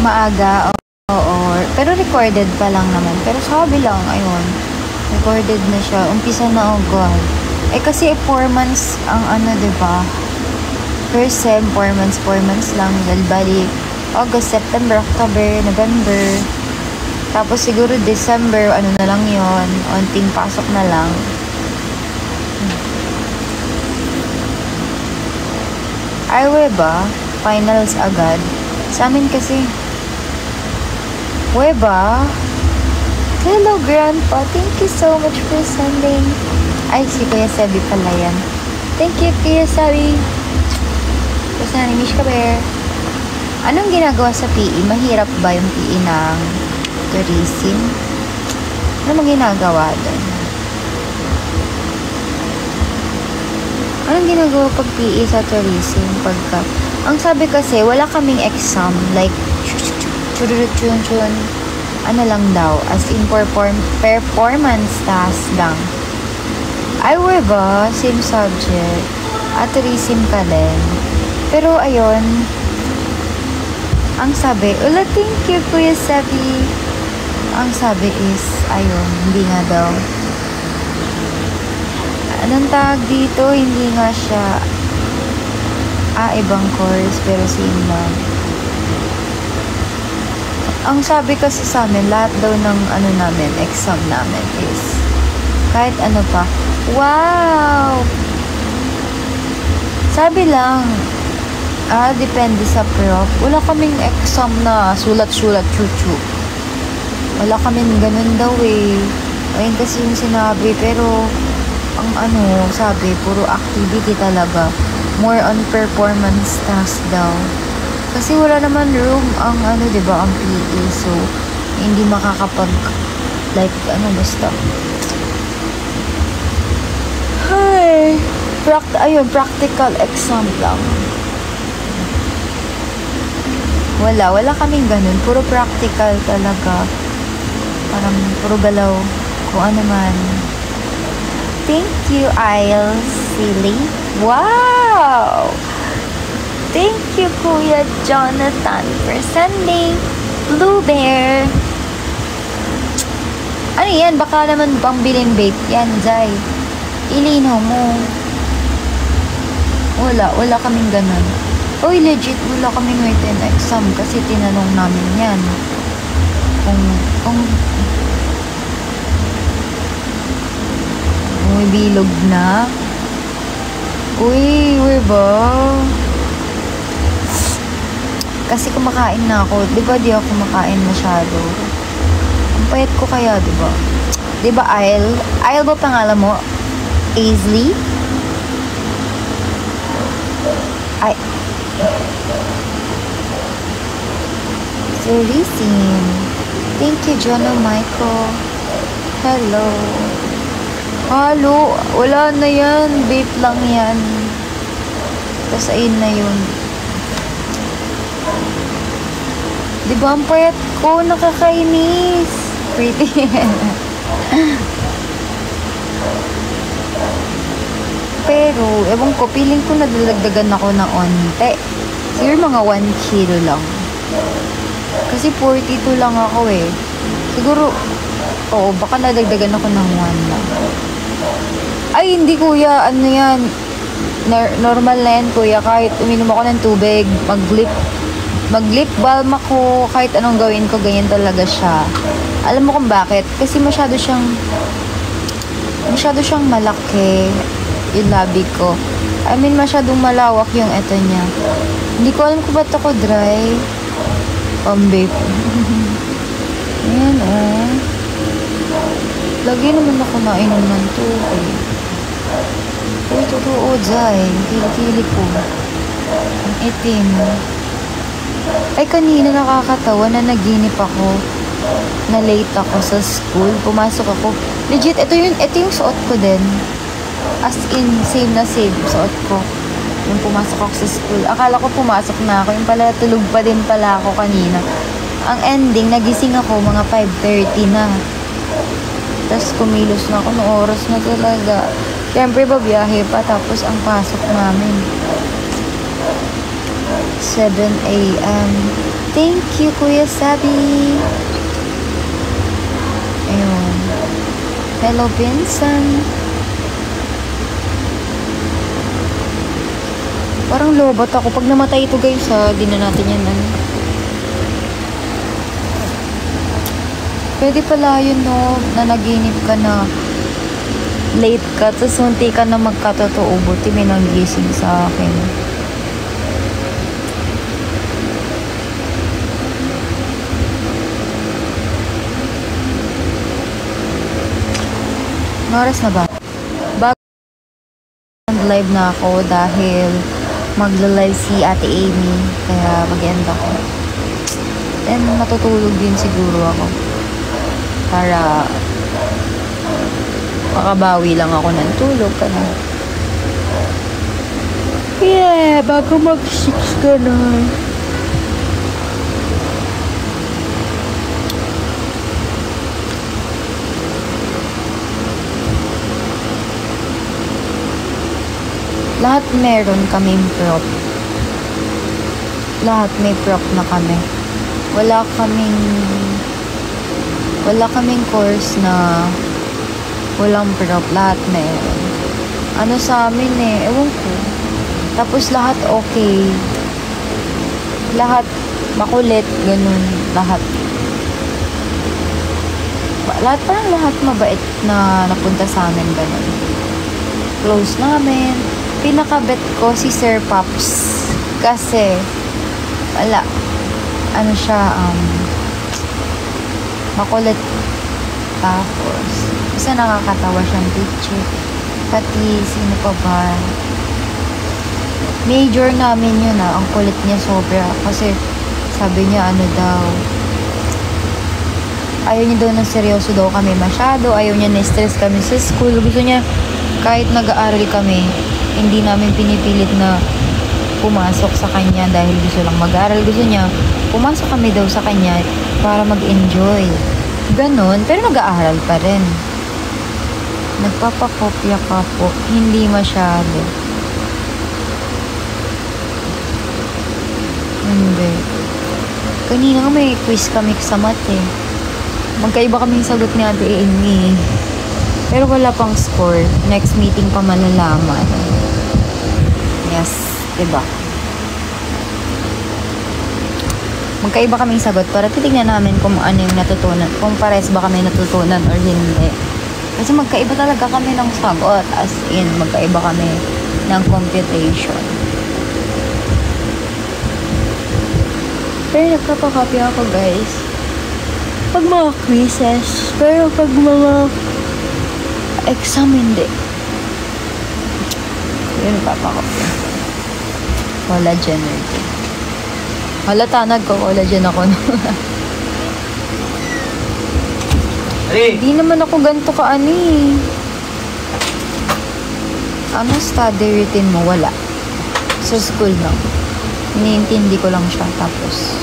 maaga, oo. Pero recorded pa lang naman. Pero sabi lang, ayun. Recorded na siya. Umpisa na agad. Eh kasi 4 months ang ano, diba? First sem, 4 months, 4 months lang. Dahil bali, August, September, October, November. Tapos siguro December, ano na lang yon, onting pasok na lang. Ay, weba, finals agad. Sa amin kasi, weba, hello grandpa, thank you so much for sending. Ay, si Kuya Sabi pala yan. Thank you, Kuya Sabi. Tapos na, Mish Kaber. Anong ginagawa sa PE? Mahirap ba yung PE ng tourism? Ano mang ginagawa doon? Anong ginagawa pag PE sa tourism? Pagka, ang sabi kasi, wala kaming exam. Like, chun, ano lang daw. As in, performance task lang. Ay, ba? Same subject. At tourism ka din. Pero, ayun, ang sabi, thank you, Kuya Sabi. Ang sabi is, ayun, hindi nga daw. Anong tawag dito? Hindi nga siya, ibang course, pero same lang. Ang sabi kasi sa amin, lahat daw ng ano namin, exam namin is, kahit ano pa, wow! Sabi lang, depende sa prof. Wala kaming exam na sulat-sulat, chuchu. Wala kaming ganun daw eh. Ayun kasi yung sinabi. Pero, ang ano, sabi, puro activity talaga. More on performance task daw. Kasi wala naman room ang ano, diba, ang PE. So, hindi makakapag, like, ano, basta. Hi! Practical exam lang. Wala kaming ganun. Puro practical talaga. Parang puro galaw. Kung ano man. Thank you, Isle Silly. Wow! Thank you, Kuya Jonathan, for sending Blue Bear. Ano yan? Baka naman pambilin bake yan, Jai. Ilinaw mo. Wala kaming ganun. Uy, legit, wala kaming written exam kasi tinanong namin yan. Kung may bilog na. Uy, ba? Kasi kumakain na ako. Diba di ako kumakain masyado? Ang payat ko kaya, diba? Diba, Isle? Isle ba pangalan mo? Aisley? Ay. Serisin. Thank you, Jono Michael. Hello. Halo. Wala na yan. Vape lang yan. Tapos ayun na yun. Diba ang payat ko? Nakakainis. Pretty. Pero, ewan ko, feeling ko nadalagdagan ako ng onte. Siguro mga 1 kilo lang. Kasi 42 lang ako eh. Siguro, baka nadagdagan ako ng 1 lang. Ay, hindi kuya, ano yan. Normal na yan kuya, kahit uminom ako ng tubig, mag-lip balm ako, kahit anong gawin ko, ganyan talaga siya. Alam mo kung bakit? Kasi masyado siyang malaki yung labi ko. I mean, masyadong malawak yung eto niya. Hindi ko alam kung ba't ako dry. Pambape. Ayan, oh. Lagi naman ako nainom ng tubig. Uy, totoo, Jai. Kili-kili ko. Ang itim. Ay, kanina nakakatawa na naginip ako. Na late ako sa school. Pumasok ako. Legit, ito yung suot ko din. As in, same na same suot ko. Yung pumasok ako sa school. Akala ko pumasok na ako. Yung pala, tulog pa din pala ako kanina. Ang ending, nagising ako mga 5:30 na. Tapos kumilos na ako ng oras na talaga. Siyempre, babiyahe pa. Tapos ang pasok namin 7 a.m. Thank you, Kuya Sabi. Ayun. Hello, Vincent. Parang lobot ako. Pag namatay ito guys di na natin yan Pwede pala yun no, na naginip ka na late ka, tapos unti ka na magkatotoo. Buti may nanggising sa akin. Oras na ba? Live na ako dahil magla-live si Ate Amy, kaya mag-end ako. Then matutulog din siguro ako para makabawi lang ako ng tulog ka na. Yeah, bago mag-6 ka na. Lahat meron kaming prop. Lahat may prop na kami. Wala kaming course na walang prop. Lahat meron. Ano sa amin ewan ko. Tapos lahat okay. Lahat makulit, ganun. Lahat. Parang lahat mabait na napunta sa amin, ganun. Close namin. Pinaka-bet ko si Sir Pops. Kasi, wala. Ano siya, makulit. Tapos, isa nakakatawa siyang teacher. Pati, sino pa ba? Major namin yun ang kulit niya sobra. Kasi, sabi niya, ano daw, ayaw niya daw na seryoso daw kami masyado. Ayaw niya na-stress kami sa school. Gusto niya, kahit nag-aaral kami, hindi namin pinipilit na pumasok sa kanya dahil gusto lang mag-aaral. Gusto niya, pumasok kami daw sa kanya para mag-enjoy. Ganon, pero nag-aaral pa rin. Nagpapakopya ka po. Hindi masyado. Hindi. Kanina nga may quiz kami sa math Magkaiba kaming sagot ni Ate Amy. Pero wala pang score. Next meeting pa malalaman. Yes, diba? Magkaiba kaming sagot para titignan namin kung ano yung natutunan. Kung pares ba kami natutunan or hindi. Kasi magkaiba talaga kami ng sagot. As in, magkaiba kami ng computation. Pero nagpapakopy ako guys. Pag mga quizzes. Pero pag mga exam hindi. Yun nagpapakopy. Collagen. Halata nagko-collagen ako. Hindi naman ako ganito ka-ani. Ano study routine mo? Wala. Sa school lang. Iniintindi ko lang siya. Tapos,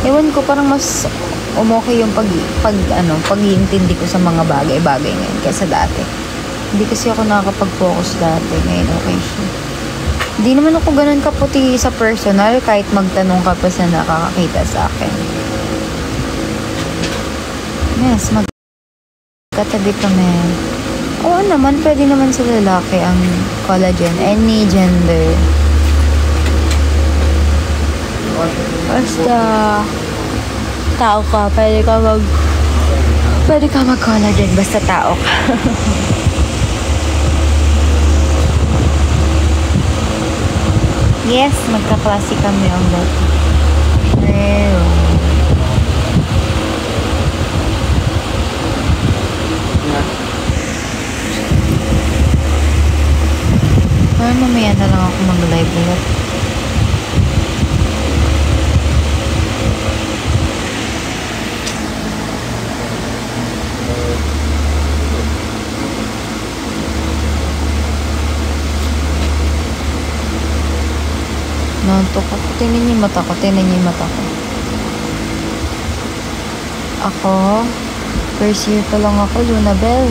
ewan ko, parang mas umokay yung pag-iintindi ko sa mga bagay-bagay ngayon kaysa dati. Hindi kasi ako nakakapag-focus dati. Ngayon okay siya. Hindi naman ako ganun kaputi sa personal kahit magtanong ka pa sa nakakakita sa akin. Yes, magkatabi kami. Oo naman, pwede naman sa lalaki ang collagen. Any gender. Basta tao ka, pwede ka mag-collagen basta tao ka. Yes, magkaklase kami ang dati. Pero mamaya na lang ako mag-live ulit. Nantok ako. Tingnan niyo yung mata ko. Ako, first year pa lang ako, Lunabel.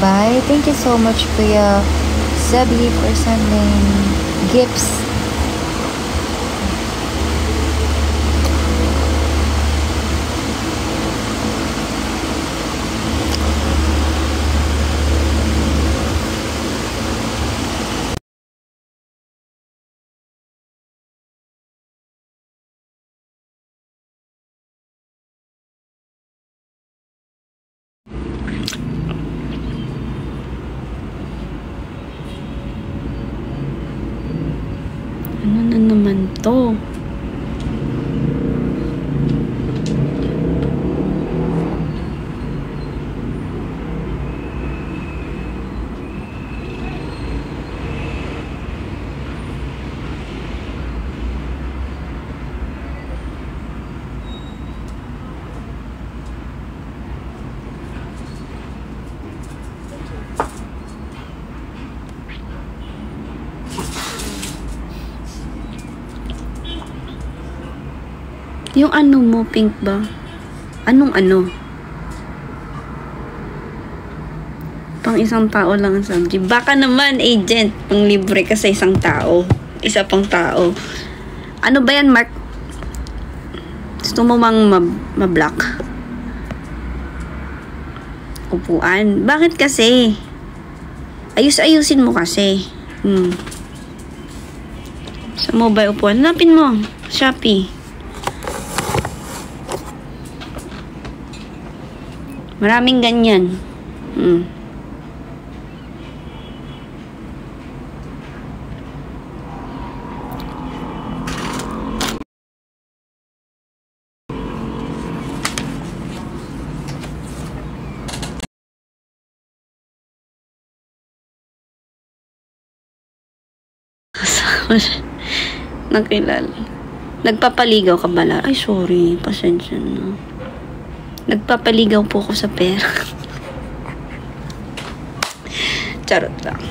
Bye. Thank you so much, Kuya Zabi, for sending gifts. to. Yung ano mo, pink ba? Anong ano? Pang isang tao lang ang subject. Baka naman, agent, pang libre ka sa isang tao. Isa pang tao. Ano ba yan, Mark? Gusto mo mang ma-block? Upuan. Bakit kasi? Ayus-ayusin mo kasi. Sa mobile upuan. Hanapin mo. Shopee. Maraming ganyan. Nakilala. Nagpapaligaw ka bala? Ay, sorry. Pasensya na. Nagpapaligaw po ako sa pera. Charot lang.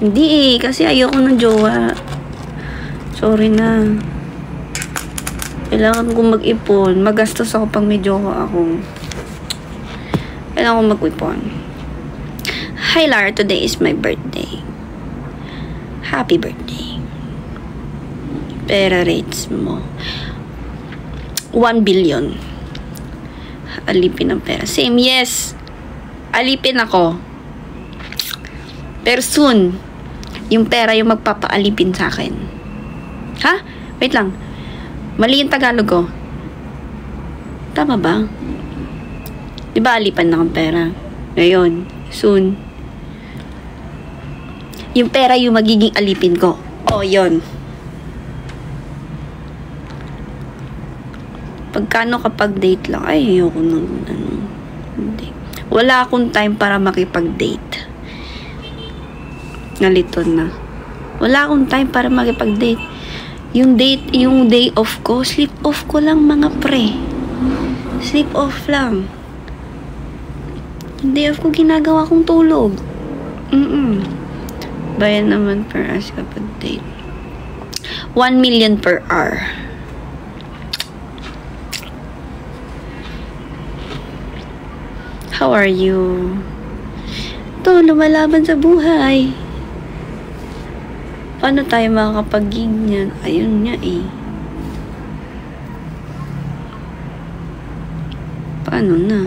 Hindi kasi ayoko ng jowa. Sorry na. Kailangan kong mag-ipon. Magastos ako pag may jowa ako. Kailangan kong mag-ipon. Hi Lara, today is my birthday. Happy birthday. Pera rates mo. 1 billion. Alipin ang pera. Same, yes. Alipin ako. Pero soon, yung pera yung magpapaalipin sa akin. Ha? Wait lang. Mali yung Tagalog ko. Tama ba? Diba alipan na ang pera? Ngayon, soon. Yung pera yung magiging alipin ko. O, yun. Pagkano kapag date lang, ay, ayoko nang, hindi. Wala akong time para makipag-date. Nalito na. Wala akong time para makipag-date. Yung day off ko, sleep off ko lang mga pre. Sleep off lang. Yung day off ko, ginagawa kong tulog. Bayan naman per hour kapag date. 1 million per hour. How are you? Ito, lumalaban sa buhay. Paano tayo makakapag-gig niyan? Ayun nga eh. Paano na?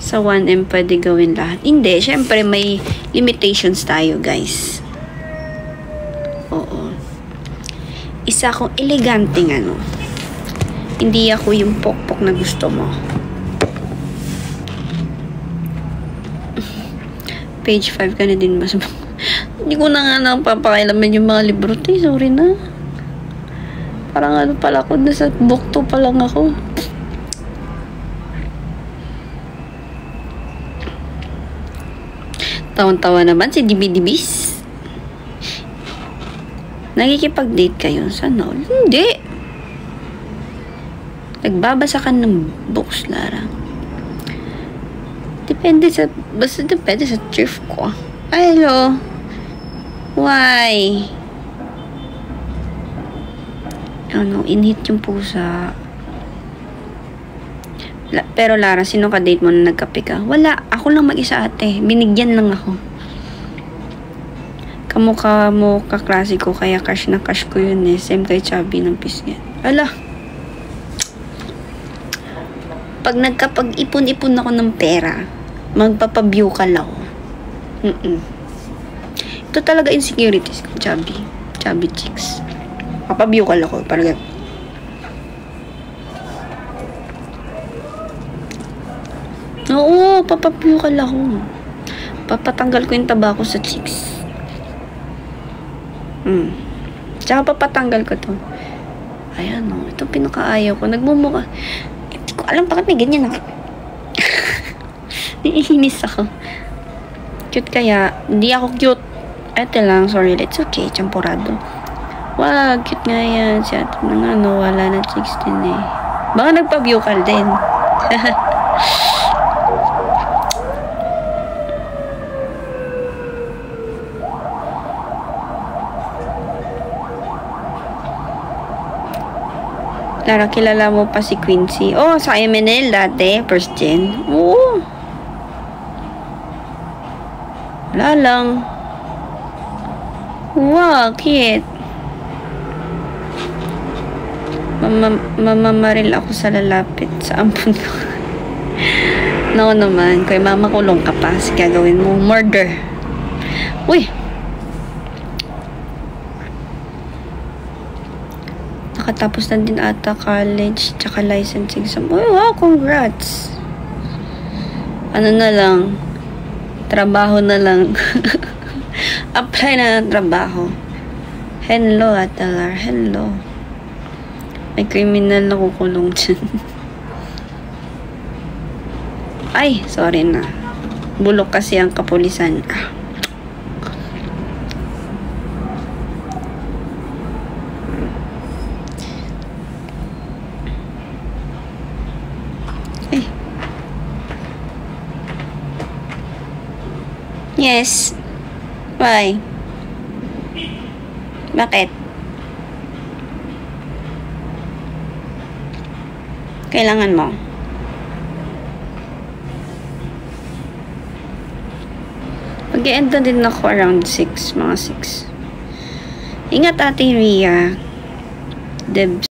Sa 1M pwede gawin lahat. Hindi, syempre may limitations tayo, guys. Oo. Isa akong eleganteng ano. Hindi ako yung pokpok na gusto mo. Page 5 ka na din ba? Hindi ko na nga napapakailaman yung mga libro. Sorry na. Parang ano pala ako. Nasa book 2 pa lang ako. Tawan-tawa naman si Dibidibis. Nakikipag-date kayo? Sana? Hindi. Nagbabasa ka ng books, Lara. Basta depende sa thrift ko. Ay, hello. Why? Ano, inhit yung pusa. Pero Lara, sino ka date mo na nagkape ka? Wala, ako lang mag-isa ate. Binigyan lang ako. Kamukha mo kaklase ko, kaya crush na crush ko yun eh. Same kay Chubby ng Pisnget. Ala. Pag nagkapag-ipon-ipon ako ng pera, magpapabiew ka lang ako. Ito talaga insecurities ko, Chubby. Chubby chicks. Papabiew ka lang ako. Parang oo, papabiew ka lang ako. Papatanggal ko yung taba ko sa chicks. Tsaka papatanggal ko to. Ayan o. Ito pinakaayaw ko. Nagmumukha. Hindi ko alam bakit may ganyan ako. Naiinis ako. Cute kaya. Hindi ako cute. Ito lang. Sorry. It's okay. Champurado. Wow. Cute nga yan. Si ate nang wala na 16 eh. Baka nagpa-bucal din. Lara, kilala mo pa si Quincy? Oh, sa MNL dati. First gen. Oo. Wala lang. Wow, cute. Mamamaril ako sa lalapit sa ampun ko. No naman. Kaya mamakulong ka pa. Sige, gagawin mo. Murder. Uy. Nakatapos na din ata college tsaka licensing exam. Uy, wow, congrats. Ano na lang. Trabaho na lang. Apply na ng trabaho. Hello, Atalar. Hello. May criminal na kukulong dyan. Ay, sorry na. Bulok kasi ang kapulisan. Ay. Yes. Why? Bakit? Kailangan mo? Mag-e-end na din ako around 6, mga 6. Ingat, Ate Ria. Debs.